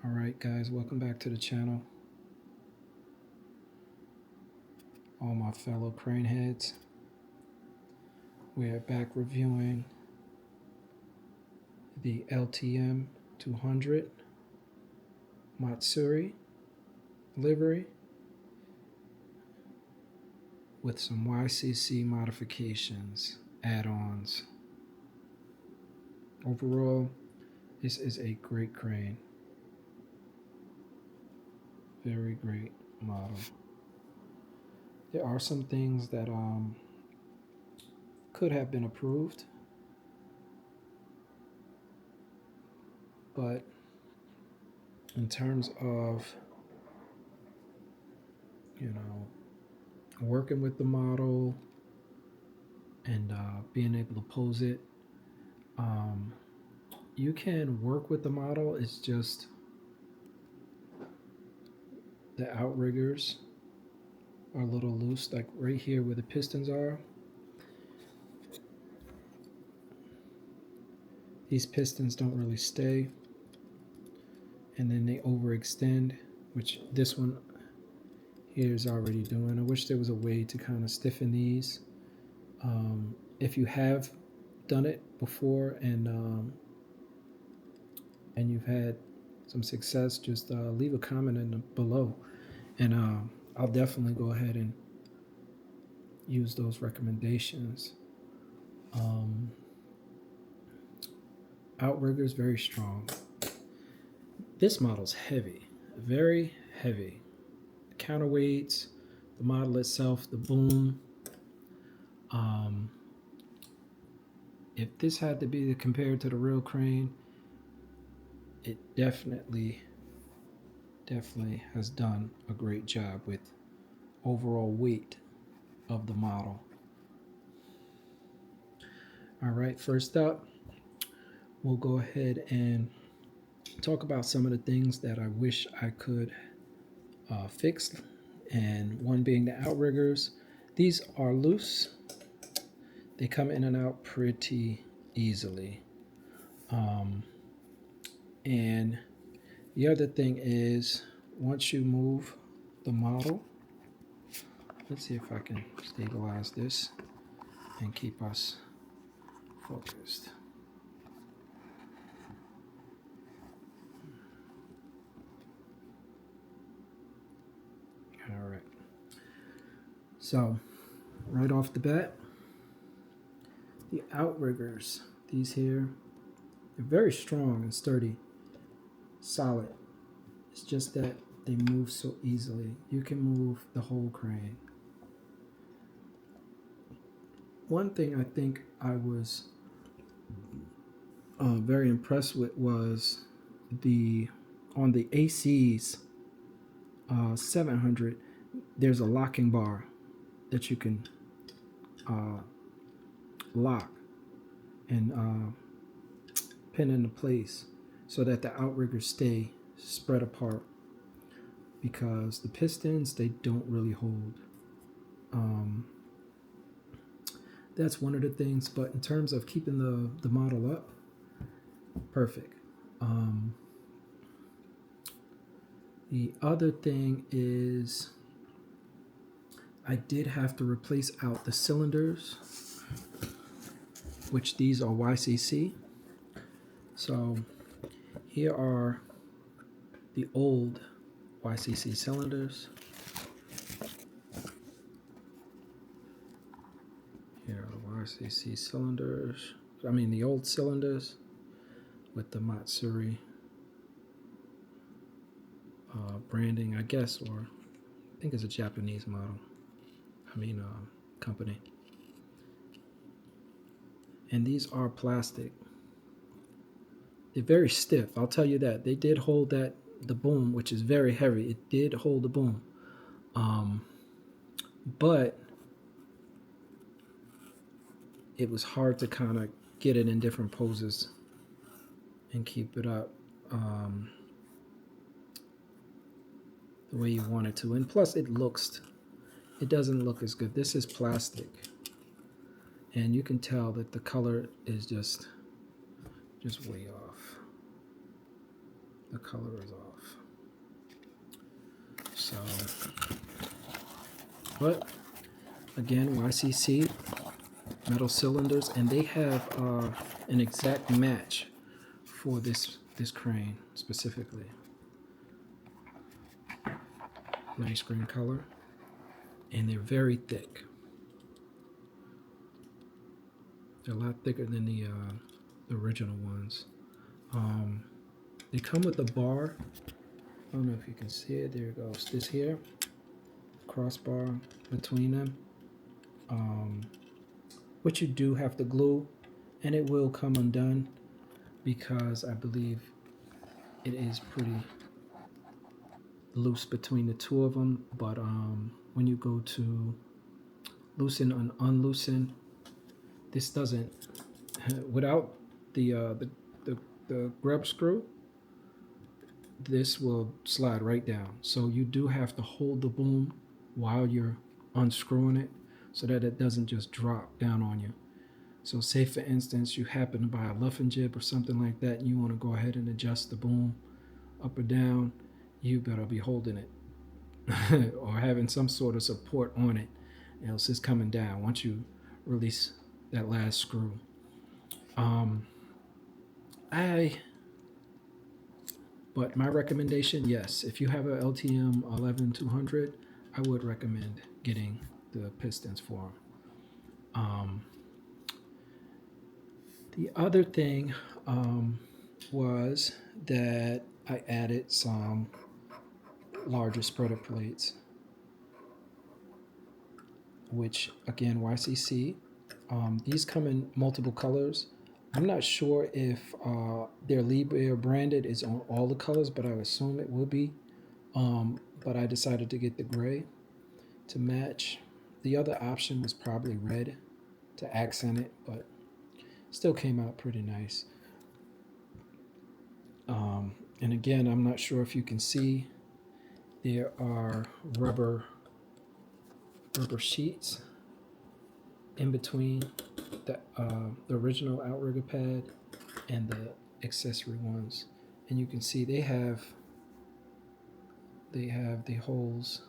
Alright guys, welcome back to the channel. All my fellow crane heads. We are back reviewing the LTM 200 Matsuura livery with some YCC modifications, add-ons. Overall, this is a great crane. Very great model. There are some things that could have been improved, but in terms of, working with the model and being able to pose it, you can work with the model. It's just the outriggers are a little loose, like right here where the pistons are. These pistons don't really stay, and then they overextend, which this one here is already doing. I wish there was a way to kind of stiffen these. If you have done it before and you've had some success, just leave a comment below, and I'll definitely go ahead and use those recommendations. Outriggers very strong. This model's heavy, very heavy. The counterweights, the model itself, the boom. If this had to be compared to the real crane, it definitely has done a great job with overall weight of the model. All right, first up, we'll go ahead and talk about some of the things that I wish I could fix, and one being the outriggers. These are loose. They come in and out pretty easily. And the other thing is, once you move the model, let's see if I can stabilize this and keep us focused. All right. So, right off the bat, the outriggers, these here, they're very strong and sturdy, solid. It's just that they move so easily. You can move the whole crane. One thing I think I was very impressed with was on the AC's 700, there's a locking bar that you can lock and pin into place so that the outriggers stay spread apart, because the pistons, they don't really hold. That's one of the things, but in terms of keeping the model up, perfect. The other thing is, I did have to replace out the cylinders, which these are YCC. So here are the old YCC cylinders. Here are the YCC cylinders. I mean the old cylinders with the Matsuura branding, I guess, or I think it's a Japanese model. Company. And these are plastic. They're very stiff, I'll tell you that. They did hold the boom, which is very heavy. It did hold the boom. But it was hard to kind of get it in different poses and keep it up the way you want it to. And plus it doesn't look as good. This is plastic, and you can tell that the color is just way off. the color is off. So, but again, YCC metal cylinders, and they have an exact match for this crane specifically. Nice green color, and they're very thick. They're a lot thicker than the original ones. They come with a bar. I don't know if you can see it. There it goes. This here, crossbar between them, which you do have to glue, and it will come undone because I believe it is pretty loose between the two of them. But when you go to loosen and unloosen, this doesn't. Without the grub screw, this will slide right down. So you do have to hold the boom while you're unscrewing it so that it doesn't just drop down on you. So say for instance you happen to buy a luffing jib or something like that and you want to go ahead and adjust the boom up or down, you better be holding it or having some sort of support on it, else it's coming down once you release that last screw. But my recommendation, yes, if you have a LTM 11200, I would recommend getting the pistons for them. The other thing was that I added some larger spreader plates, which again, YCC. These come in multiple colors. I'm not sure if their Liebherr branded is on all the colors, but I would assume it will be. But I decided to get the gray to match. The other option was probably red to accent it, but still came out pretty nice. And again, I'm not sure if you can see, there are rubber sheets in between the original outrigger pad and the accessory ones, and you can see they have the holes,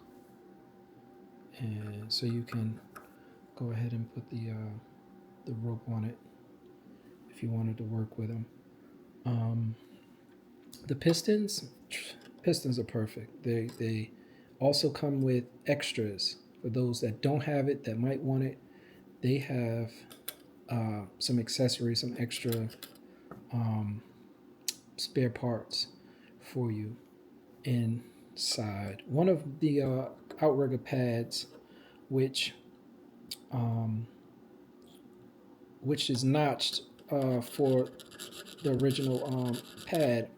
and so you can go ahead and put the rope on it if you wanted to work with them. The pistons are perfect. They also come with extras for those that don't have it, that might want it. They have some accessories, some extra spare parts for you inside. One of the outrigger pads, which is notched for the original pad,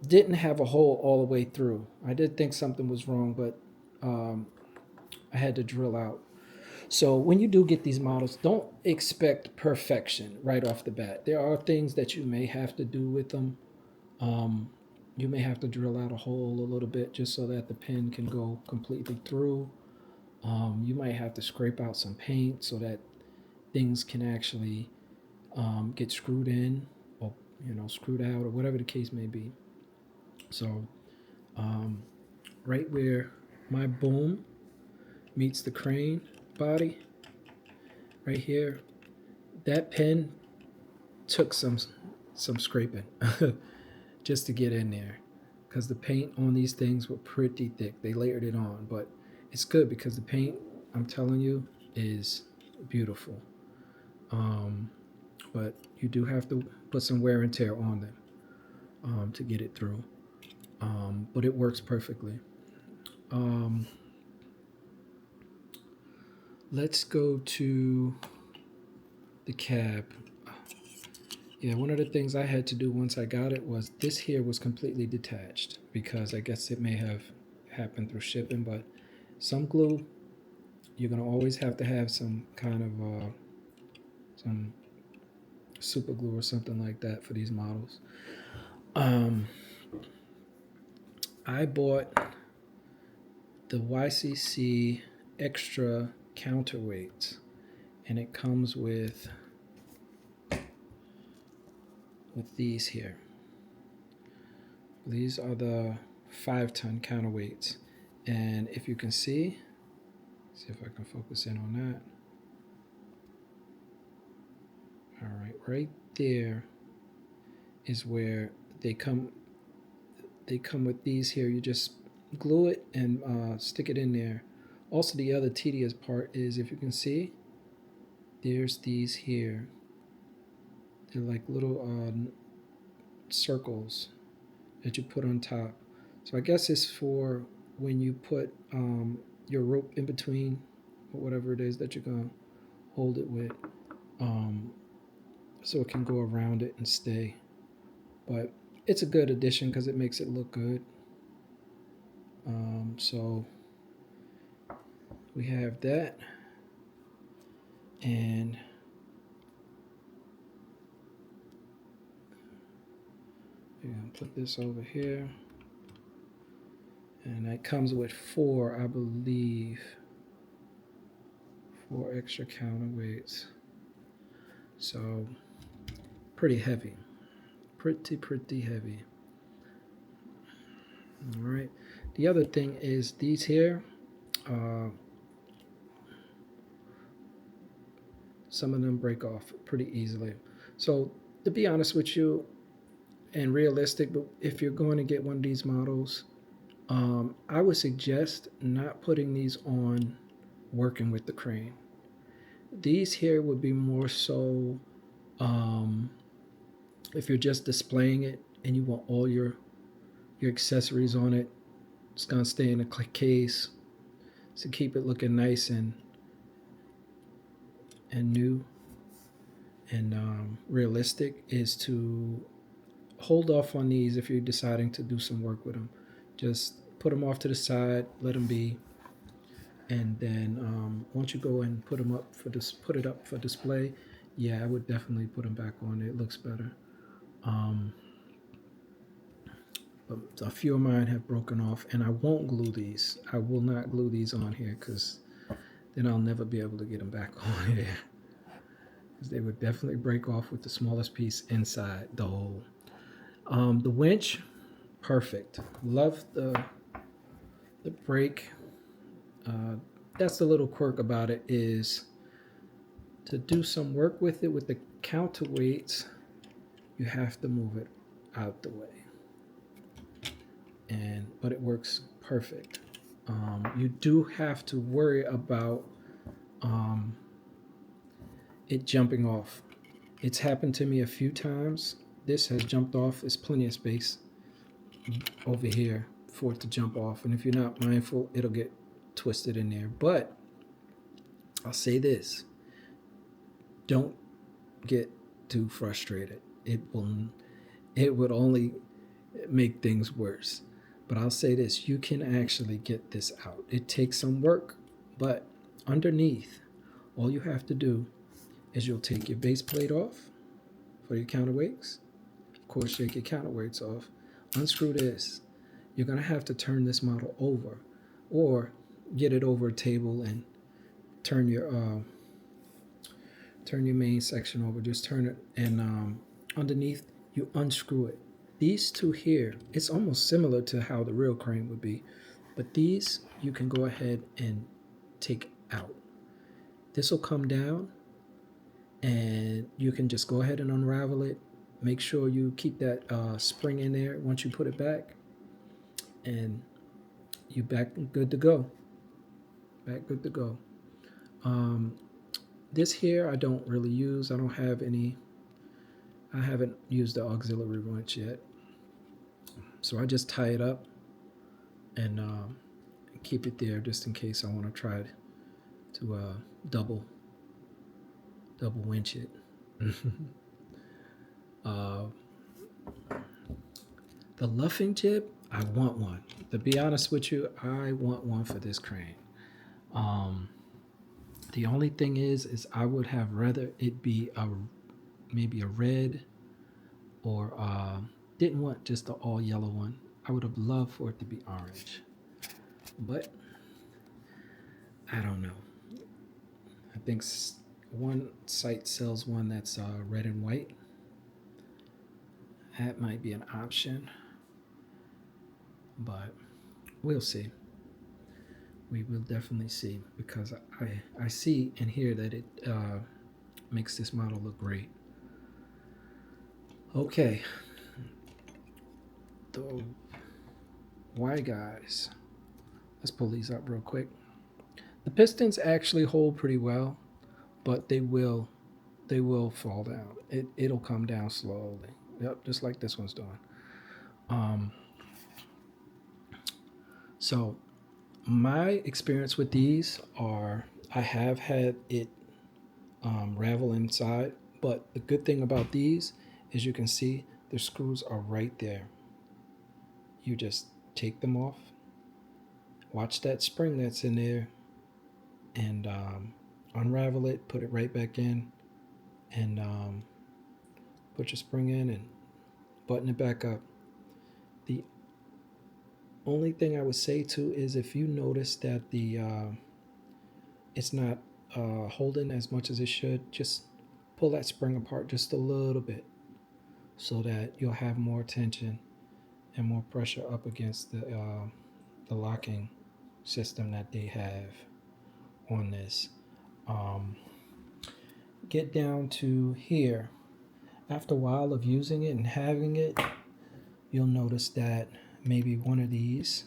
didn't have a hole all the way through. I did think something was wrong, but I had to drill out. So when you do get these models, don't expect perfection right off the bat. There are things that you may have to do with them. You may have to drill out a hole a little bit just so that the pin can go completely through. You might have to scrape out some paint so that things can actually get screwed in, or screwed out, or whatever the case may be. So right where my boom meets the crane body, right here, that pin took some scraping just to get in there, because the paint on these things were pretty thick. They layered it on, but it's good because the paint, I'm telling you, is beautiful. But you do have to put some wear and tear on them to get it through. But it works perfectly. Let's go to the cab. Yeah, one of the things I had to do once I got it was this here was completely detached, because I guess it may have happened through shipping, but some glue, you're going to always have to have some kind of some super glue or something like that for these models. I bought the YCC extra counterweights, and it comes with with these here. These are the 5-ton counterweights. And if you can see if I can focus in on that. All right, right there is where they come with these here. You just glue it and stick it in there. Also, the other tedious part is, if you can see, there's these here. They're like little circles that you put on top. So I guess it's for when you put your rope in between, or whatever it is that you're gonna hold it with, so it can go around it and stay. But it's a good addition because it makes it look good. So we have that, and we're gonna put this over here, and that comes with 4, I believe, 4 extra counterweights. So pretty heavy, pretty heavy. All right. The other thing is these here. Some of them break off pretty easily. So to be honest with you, and realistic, but if you're going to get one of these models, I would suggest not putting these on working with the crane. These here would be more so if you're just displaying it and you want all your accessories on it. It's going to stay in a case to keep it looking nice and new and realistic, is to hold off on these if you're deciding to do some work with them. Just put them off to the side, let them be, and then once you go and put them up for this, put it up for display, yeah, I would definitely put them back on. It looks better. But a few of mine have broken off, and I won't glue these. I will not glue these on here because then I'll never be able to get them back on here. They would definitely break off with the smallest piece inside the hole. The winch, perfect. Love the brake. That's the little quirk about it, is to do some work with it with the counterweights, you have to move it out the way. But it works perfect. You do have to worry about it jumping off. It's happened to me a few times. This has jumped off. There's plenty of space over here for it to jump off, and if you're not mindful, it'll get twisted in there. But I'll say this: don't get too frustrated. It would only make things worse. But I'll say this: you can actually get this out. It takes some work, but underneath, all you have to do is you'll take your base plate off for your counterweights. Of course, shake your counterweights off. Unscrew this. You're going to have to turn this model over, or get it over a table and turn your main section over. Just turn it, and underneath you unscrew it. These two here, it's almost similar to how the real crane would be, but these you can go ahead and take out. This will come down, and you can just go ahead and unravel it. Make sure you keep that spring in there once you put it back, and you back good to go. Back good to go. This here I don't really use. I haven't used the auxiliary wrench yet. So I just tie it up and keep it there just in case I want to try to double winch it. The luffing jib, I want one. To be honest with you, I want one for this crane. The only thing is I would have rather it be maybe a red, or didn't want just the all yellow one. I would have loved for it to be orange, but I don't know. I think one site sells one that's red and white. That might be an option, but we'll see. We will definitely see, because I see and hear that it makes this model look great. Okay, the Y guys. Let's pull these up real quick. The pistons actually hold pretty well, but they will fall down. It'll come down slowly. Yep, just like this one's doing. So my experience with these are, I have had it ravel inside, but the good thing about these is you can see the screws are right there. You just take them off, watch that spring that's in there, and unravel it, put it right back in, and put your spring in and button it back up. The only thing I would say too is, if you notice that the it's not holding as much as it should, just pull that spring apart just a little bit, so that you'll have more tension and more pressure up against the locking system that they have on this. Get down to here. After a while of using it and having it, you'll notice that maybe one of these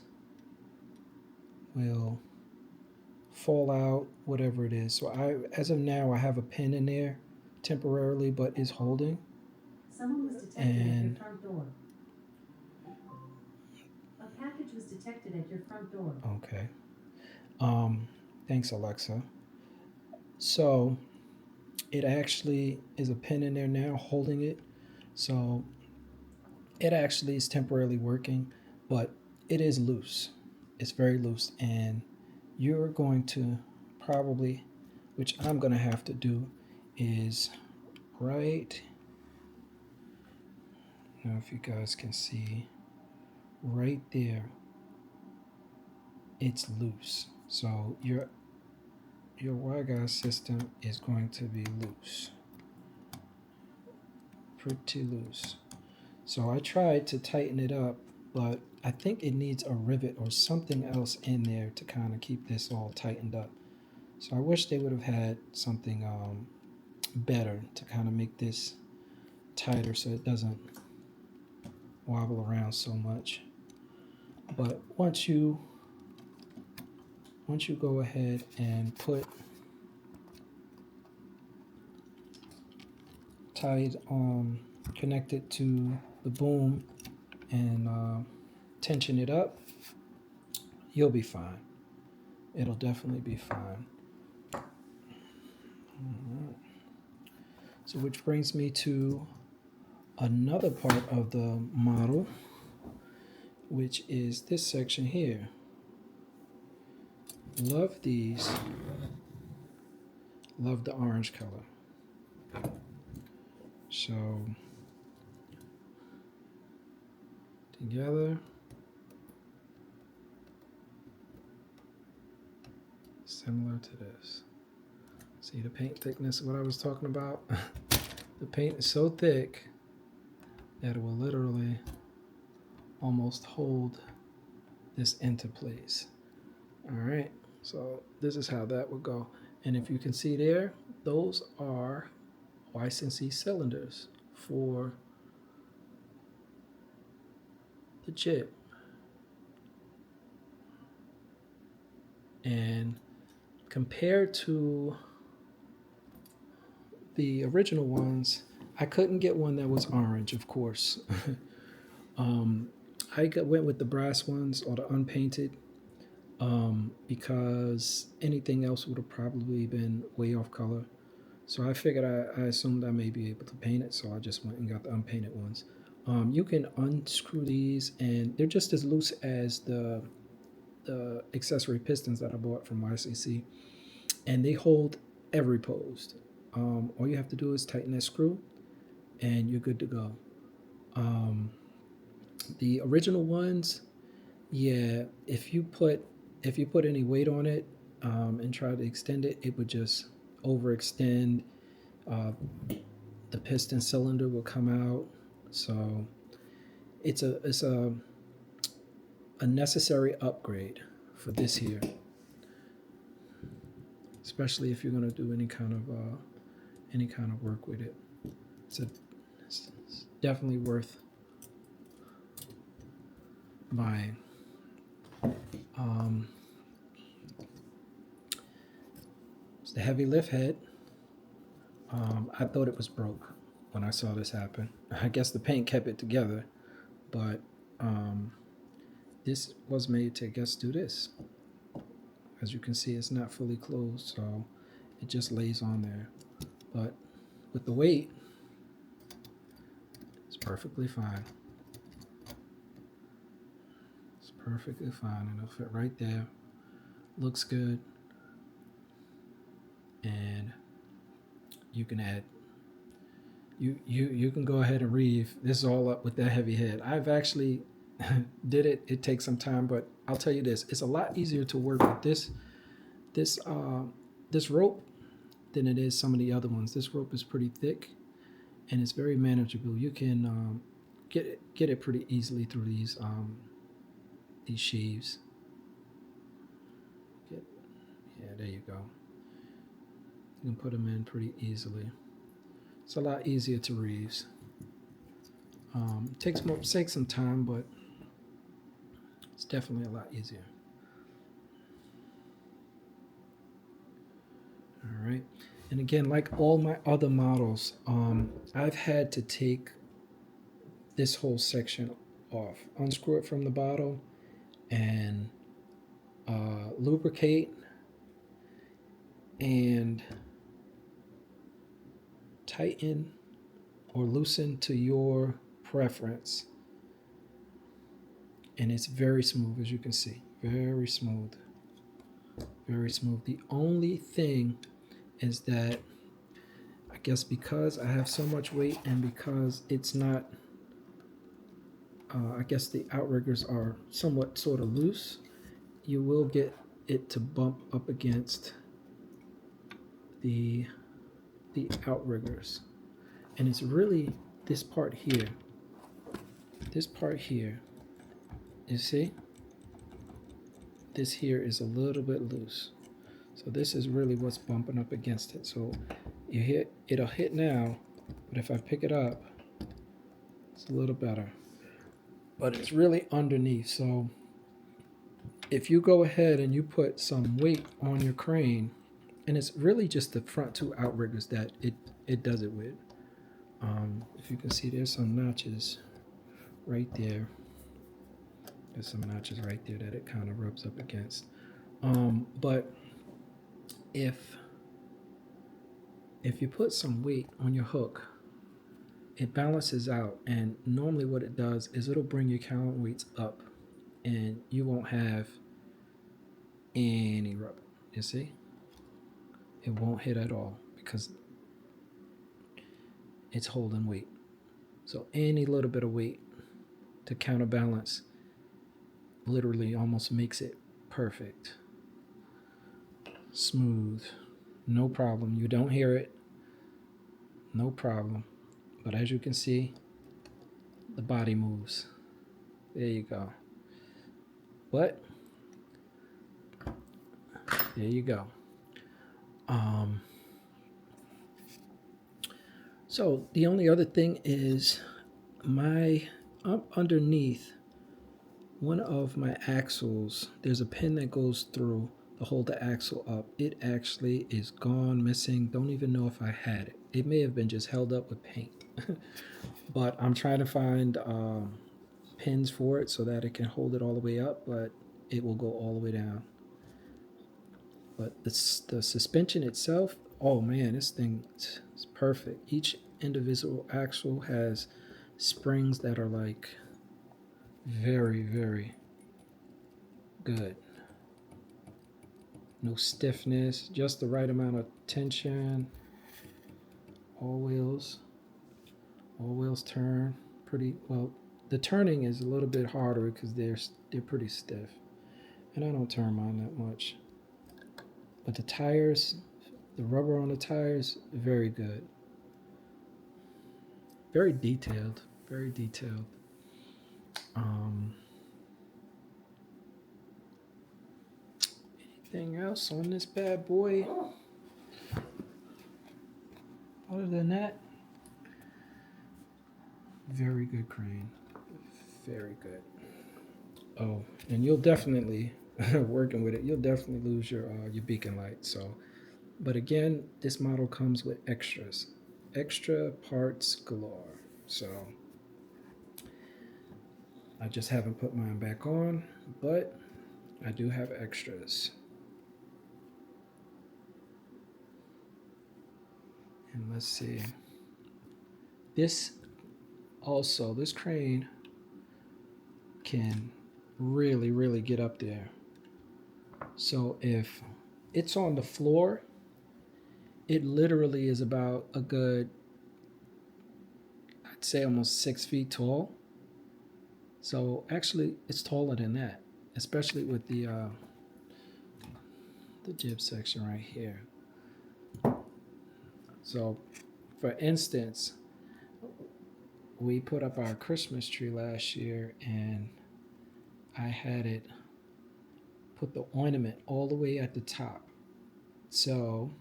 will fall out, whatever it is. So as of now, I have a pin in there temporarily, but is holding. Someone was detected at your front door. A package was detected at your front door. Okay. Thanks, Alexa. So it actually is a pin in there now holding it. So it actually is temporarily working, but it is loose. It's very loose, and you're going to probably, which I'm going to have to do, is right now, if you guys can see right there, it's loose. So your WiGas system is going to be loose, pretty loose. So I tried to tighten it up, but I think it needs a rivet or something else in there to kind of keep this all tightened up. So I wish they would have had something better to kind of make this tighter so it doesn't wobble around so much. But once you go ahead and connect it to the boom and tension it up, you'll be fine. It'll definitely be fine. So which brings me to another part of the model, which is this section here. Love these. Love the orange color. So together, similar to this. See the paint thickness, what I was talking about? The paint is so thick that it will literally almost hold this into place. All right, so this is how that would go. And if you can see there, those are YCC cylinders for the chip. And compared to the original ones, I couldn't get one that was orange, of course. I went with the brass ones or the unpainted because anything else would have probably been way off color. So I figured I assumed I may be able to paint it, so I just went and got the unpainted ones. You can unscrew these, and they're just as loose as the accessory pistons that I bought from YCC, and they hold every post. All you have to do is tighten that screw, and you're good to go. The original ones, yeah, if you put any weight on it and try to extend it, it would just overextend. The piston cylinder will come out. So it's a necessary upgrade for this here, especially if you're going to do any kind of work with it. It's definitely worth buying. It's the heavy lift head. I thought it was broke when I saw this happen. I guess the paint kept it together, but this was made to, I guess, do this. As you can see, it's not fully closed, so it just lays on there. But with the weight, it's perfectly fine. It's perfectly fine, and it'll fit right there. Looks good. And you can add, you can go ahead and reeve this all up with that heavy head. I've actually did it. It takes some time, but I'll tell you this: it's a lot easier to work with this rope than it is some of the other ones. This rope is pretty thick, and it's very manageable. You can get it pretty easily through these sheaves. Yeah, there you go. You can put them in pretty easily. It's a lot easier to reeve. Takes some time, but it's definitely a lot easier. All right. And again, like all my other models, I've had to take this whole section off, unscrew it from the bottle, and lubricate and tighten or loosen to your preference. And it's very smooth, as you can see. Very smooth. Very smooth. The only thing is that I guess because I have so much weight and because it's not, I guess the outriggers are somewhat sort of loose, you will get it to bump up against the outriggers. And it's really this part here. This part here, you see? This here is a little bit loose. So this is really what's bumping up against it. So it'll hit now, but if I pick it up, it's a little better. But it's really underneath. So if you go ahead and you put some weight on your crane, and it's really just the front two outriggers that it does it with. If you can see, there's some notches right there. There's some notches right there that it kind of rubs up against. But if you put some weight on your hook, it balances out, and normally what it does is it'll bring your counterweights up, and you won't have any rub. You see? It won't hit at all because it's holding weight. So any little bit of weight to counterbalance literally almost makes it perfect. Smooth. No problem. You don't hear it. No problem. But as you can see, the body moves. There you go. But there you go. So the only other thing is up underneath one of my axles, there's a pin that goes through to hold the axle up. It actually is gone, missing. Don't even know if I had it. It may have been just held up with paint. But I'm trying to find pins for it so that it can hold it all the way up, but it will go all the way down. But the suspension itself, oh man, this thing is perfect. Each individual axle has springs that are like very, very good. No stiffness, just the right amount of tension. All wheels turn pretty well. The turning is a little bit harder because they're pretty stiff, and I don't turn mine that much. But the tires, the rubber on the tires, very good. Very detailed, very detailed. Um, anything else on this bad boy? Other than that, very good crane. Very good. Oh, and you'll definitely working with it. You'll definitely lose your beacon light. So, but again, this model comes with extra parts galore. So I just haven't put mine back on, but I do have extras. And let's see. This this crane can really get up there. So if it's on the floor, it literally is about a good, I'd say almost 6 feet tall. So actually, it's taller than that, especially with the jib section right here. So, for instance, we put up our Christmas tree last year, and I had it put the ornament all the way at the top. So,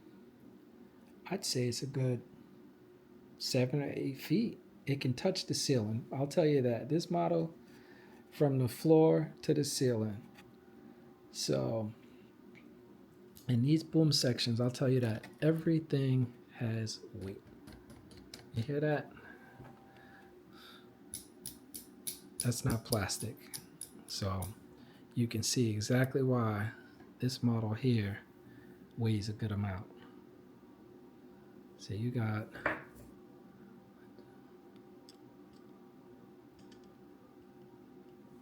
I'd say it's a good 7 or 8 feet. It can touch the ceiling. I'll tell you that. This model, from the floor to the ceiling. So, in these boom sections, I'll tell you that everything has weight. You hear that? That's not plastic. So you can see exactly why this model here weighs a good amount. So you got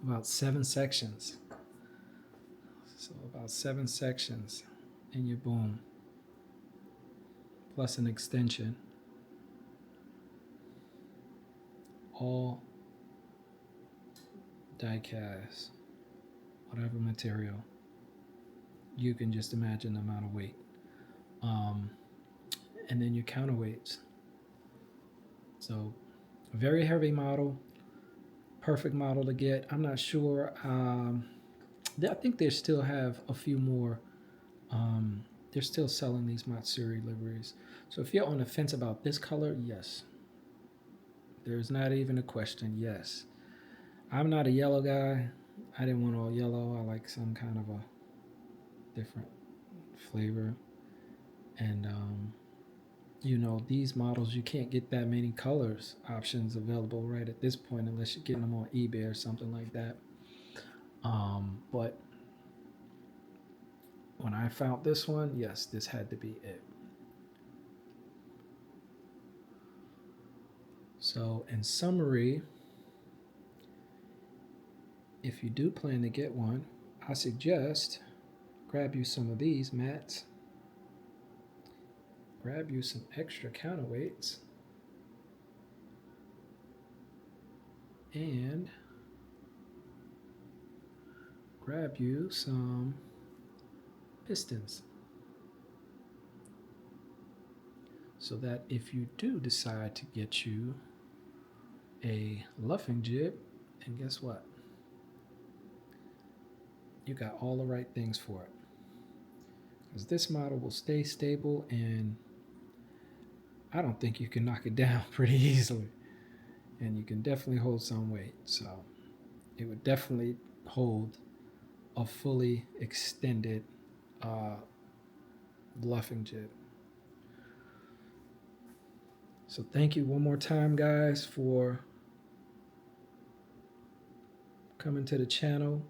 about 7 sections. So about 7 sections in your boom, plus an extension, all die cast, whatever material. You can just imagine the amount of weight. And then your counterweights. So a very heavy model, perfect model to get. I'm not sure. I think they still have a few more. They're still selling these Matsuura liveries. So if you're on the fence about this color, yes. There's not even a question. Yes. I'm not a yellow guy. I didn't want all yellow. I like some kind of a different flavor. And these models, you can't get that many colors options available right at this point unless you're getting them on eBay or something like that. But when I found this one, yes, this had to be it. So in summary, if you do plan to get one, I suggest grab you some of these mats, grab you some extra counterweights, and grab you some pistons, so that if you do decide to get you a luffing jib, and guess what? You got all the right things for it. Because this model will stay stable, and I don't think you can knock it down pretty easily. And you can definitely hold some weight. So it would definitely hold a fully extended luffing jib. So thank you one more time, guys, for coming to the channel.